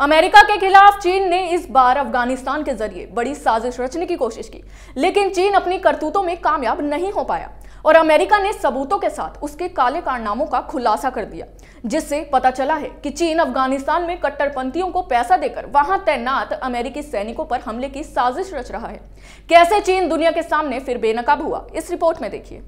America के खिलाफ चीन ने इस बार अफगानिस्तान के जरिए बड़ी साजिश रचने की कोशिश की, लेकिन चीन अपनी करतूतों में कामयाब नहीं हो पाया और अमेरिका ने सबूतों के साथ उसके काले कारनामों का खुलासा कर दिया, जिससे पता चला है कि चीन अफगानिस्तान में कट्टरपंथियों को पैसा देकर वहां तैनात अमेरिकी सैनिकों पर हमले की साजिश रच रहा है। कैसे चीन दुनिया के सामने फिर बेनकाब हुआ, इस रिपोर्ट में देखिए।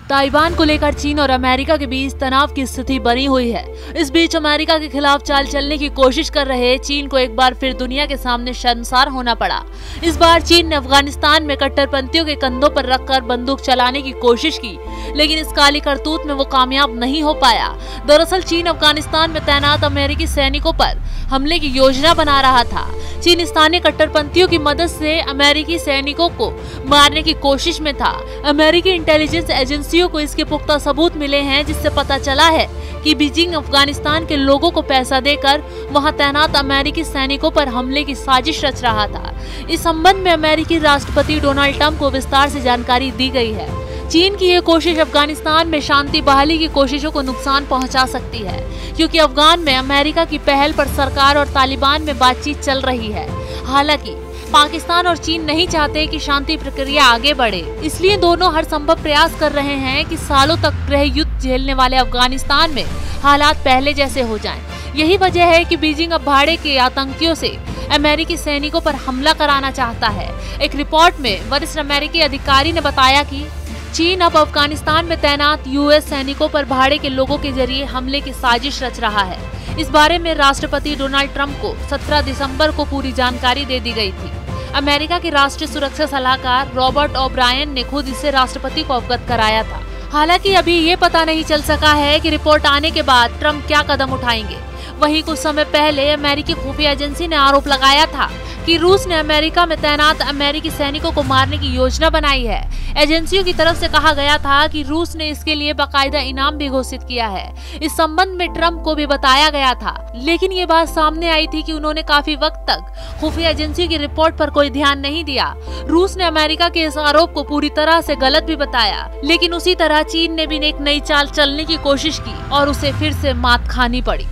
ताइवान को लेकर चीन और अमेरिका के बीच तनाव की स्थिति बनी हुई है। इस बीच अमेरिका के खिलाफ चाल चलने की कोशिश कर रहे चीन को एक बार फिर दुनिया के सामने शर्मसार होना पड़ा। इस बार चीन ने अफगानिस्तान में कट्टरपंथियों के कंधों पर रखकर बंदूक चलाने की कोशिश की, लेकिन इस काली करतूत में वो कामयाब नहीं हो पाया। दरअसल चीन अफगानिस्तान में तैनात अमेरिकी सैनिकों पर हमले की योजना बना रहा था। चीन स्थानीय कट्टरपंथियों की मदद से अमेरिकी सैनिकों को मारने की कोशिश में था। अमेरिकी इंटेलिजेंस एजेंसियों को इसके पुख्ता सबूत मिले हैं, जिससे पता चला है कि बीजिंग अफगानिस्तान के लोगों को पैसा देकर वहां तैनात अमेरिकी सैनिकों पर हमले की साजिश रच रहा था। इस संबंध में अमेरिकी राष्ट्रपति डोनाल्ड ट्रंप को विस्तार से जानकारी दी गई है। चीन की ये कोशिश अफगानिस्तान में शांति बहाली की कोशिशों को नुकसान पहुंचा सकती है, क्योंकि अफगान में अमेरिका की पहल पर सरकार और तालिबान में बातचीत चल रही है। हालांकि पाकिस्तान और चीन नहीं चाहते कि शांति प्रक्रिया आगे बढ़े, इसलिए दोनों हर संभव प्रयास कर रहे हैं कि सालों तक गृह युद्ध झेलने वाले अफगानिस्तान में हालात पहले जैसे हो जाएं। यही वजह है कि बीजिंग अब भाड़े के आतंकियों से अमेरिकी सैनिकों पर हमला कराना चाहता है। एक रिपोर्ट में वरिष्ठ अमेरिकी अधिकारी ने बताया कि चीन अब अफगानिस्तान में तैनात यूएस सैनिकों पर भाड़े के लोगों के जरिए हमले की साजिश रच रहा है। इस बारे में राष्ट्रपति डोनाल्ड ट्रंप को 17 दिसंबर को पूरी जानकारी दे दी गई थी। अमेरिका के राष्ट्रीय सुरक्षा सलाहकार रॉबर्ट ओब्रायन ने खुद इससे राष्ट्रपति को अवगत कराया था। हालांकि अभी ये पता नहीं चल सका है कि रिपोर्ट आने के बाद ट्रंप क्या कदम उठाएंगे। वहीं कुछ समय पहले अमेरिकी खुफिया एजेंसी ने आरोप लगाया था कि रूस ने अमेरिका में तैनात अमेरिकी सैनिकों को मारने की योजना बनाई है। एजेंसियों की तरफ से कहा गया था कि रूस ने इसके लिए बाकायदा इनाम भी घोषित किया है। इस संबंध में ट्रंप को भी बताया गया था, लेकिन ये बात सामने आई थी कि उन्होंने काफी वक्त तक खुफिया एजेंसी की रिपोर्ट पर कोई ध्यान नहीं दिया। रूस ने अमेरिका के इस आरोप को पूरी तरह से गलत भी बताया, लेकिन उसी तरह चीन ने भी एक नई चाल चलने की कोशिश की और उसे फिर से मात खानी पड़ी।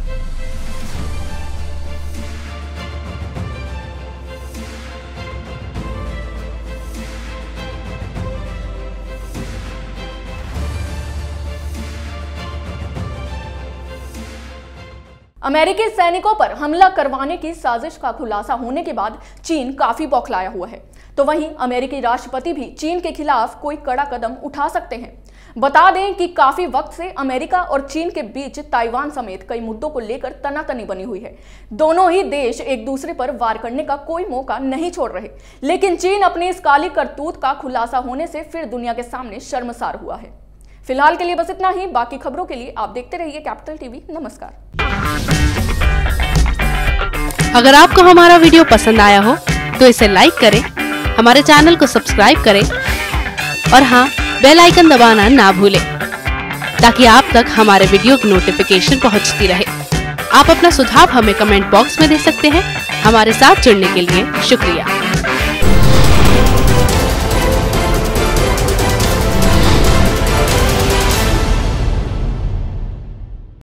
अमेरिकी सैनिकों पर हमला करवाने की साजिश का खुलासा होने के बाद चीन काफी बौखलाया हुआ है, तो वहीं अमेरिकी राष्ट्रपति भी चीन के खिलाफ कोई कड़ा कदम उठा सकते हैं। बता दें कि काफी वक्त से अमेरिका और चीन के बीच ताइवान समेत कई मुद्दों को लेकर तनातनी बनी हुई है। दोनों ही देश एक दूसरे पर वार करने का कोई मौका नहीं छोड़ रहे, लेकिन चीन अपनी इस काली करतूत का खुलासा होने से फिर दुनिया के सामने शर्मसार हुआ है। फिलहाल के लिए बस इतना ही। बाकी खबरों के लिए आप देखते रहिए कैपिटल टीवी। नमस्कार। अगर आपको हमारा वीडियो पसंद आया हो तो इसे लाइक करें, हमारे चैनल को सब्सक्राइब करें और हाँ, बेल आइकन दबाना ना भूलें, ताकि आप तक हमारे वीडियो की नोटिफिकेशन पहुंचती रहे। आप अपना सुझाव हमें कमेंट बॉक्स में दे सकते हैं। हमारे साथ जुड़ने के लिए शुक्रिया।